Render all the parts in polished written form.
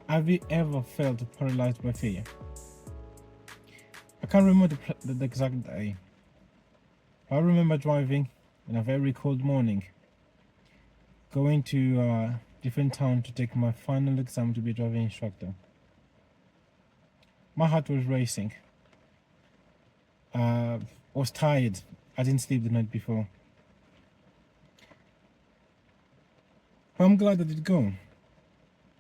Have you ever felt paralyzed by fear? I can't remember the exact day. I remember driving in a very cold morning, going to a different town to take my final exam to be a driving instructor. My heart was racing. I was tired. I didn't sleep the night before. But I'm glad I did go,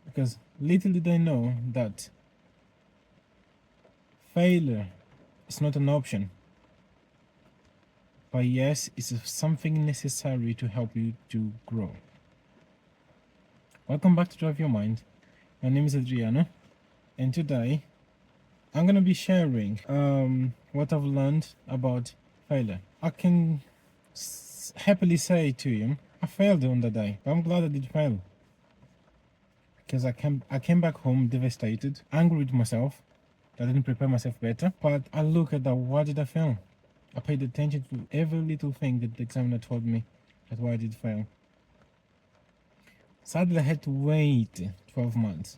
because little did I know that failure is not an option. But yes, it's something necessary to help you to grow. Welcome back to Drive Your Mind. My name is Adriano, and today I'm gonna be sharing what I've learned about failure. I can happily say to you, I failed on the day, but I'm glad I did fail, because I came back home devastated, angry with myself. I didn't prepare myself better, but I look at that. Why did I fail? I paid attention to every little thing that the examiner told me that's why I did fail. Sadly, I had to wait 12 months.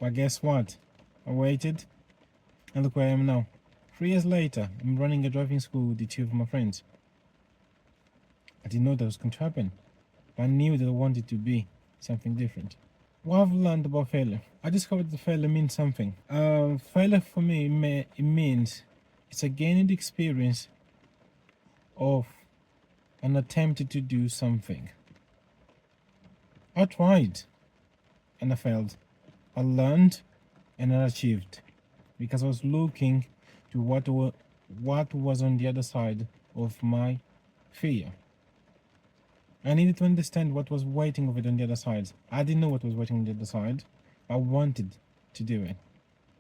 But guess what? I waited, and look where I am now. 3 years later, I'm running a driving school with the two of my friends. I didn't know that was going to happen, but I knew that I wanted to be something different. What I've learned about failure, I discovered that failure means something. Failure for me, it means it's a gained experience of an attempt to do something. I tried and I failed. I learned and I achieved, because I was looking to what was on the other side of my fear. I needed to understand what was waiting of it on the other side. I didn't know what was waiting on the other side. I wanted to do it.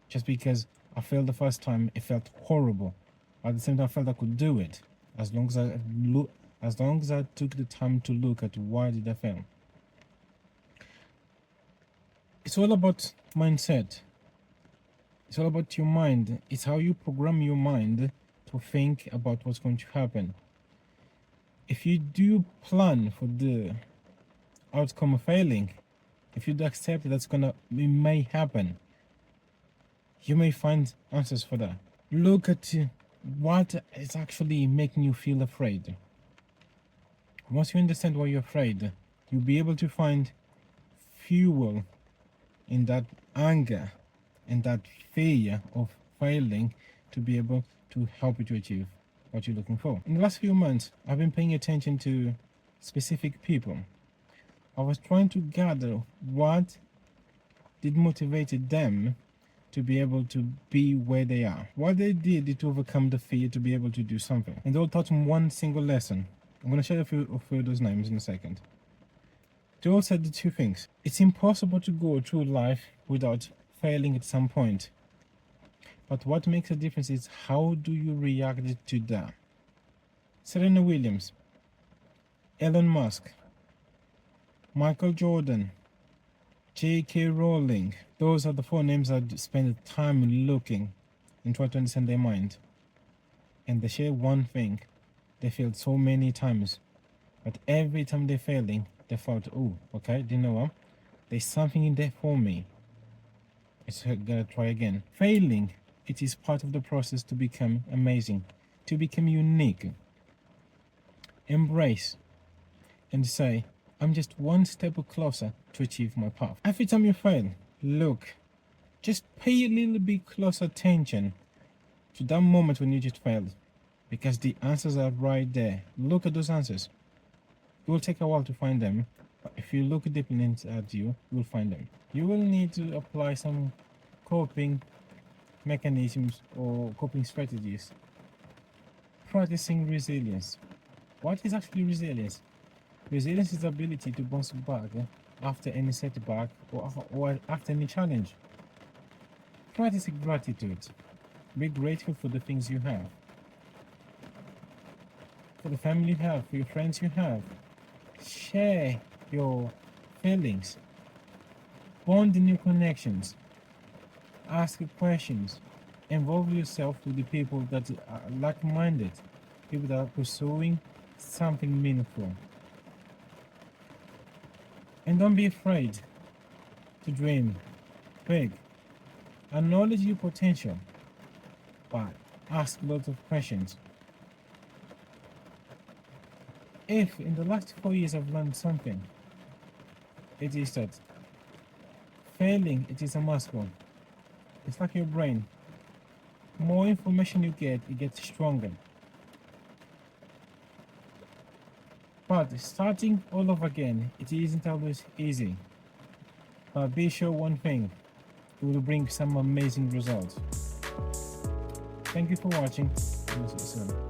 Just because I failed the first time, it felt horrible. At the same time, I felt I could do it, as long as I took the time to look at why did I fail. It's all about mindset. It's all about your mind. It's how you program your mind to think about what's going to happen. If you do plan for the outcome of failing, if you do accept that it may happen, you may find answers for that. Look at what is actually making you feel afraid. Once you understand why you're afraid, you'll be able to find fuel in that anger and that fear of failing to be able to help you to achieve what you're looking for. In the last few months, I've been paying attention to specific people. I was trying to gather what did motivated them to be able to be where they are. What they did to overcome the fear to be able to do something. And they all taught me one single lesson. I'm going to share a few of those names in a second. They all said the two things. It's impossible to go through life without failing at some point. But what makes a difference is how do you react to that. Serena Williams, Elon Musk, Michael Jordan, J.K. Rowling. Those are the 4 names I spend time looking and try to understand their mind. And they share one thing. They failed so many times. But every time they're failing, they thought, oh, okay, do you know what? There's something in there for me. It's gonna try again. Failing, it is part of the process to become amazing, to become unique. Embrace and say, I'm just one step closer to achieve my path. Every time you fail, look, just pay a little bit close attention to that moment when you just failed, because the answers are right there. Look at those answers. It will take a while to find them, but if you look deeply at you will find them. You will need to apply some coping mechanisms or coping strategies. Practicing resilience. What is actually resilience? Resilience is the ability to bounce back after any setback or after any challenge. Practice gratitude. Be grateful for the things you have, for the family you have, for your friends you have. Share your feelings. Bond new connections. Ask questions. Involve yourself with the people that are like-minded, people that are pursuing something meaningful. And don't be afraid to dream. big. Acknowledge your potential, but ask lots of questions. If in the last 4 years I've learned something, it is that failing, it is a muscle. It's like your brain. More information you get, it gets stronger. But starting all over again, it isn't always easy. But be sure one thing, it will bring some amazing results. Thank you for watching. See you soon.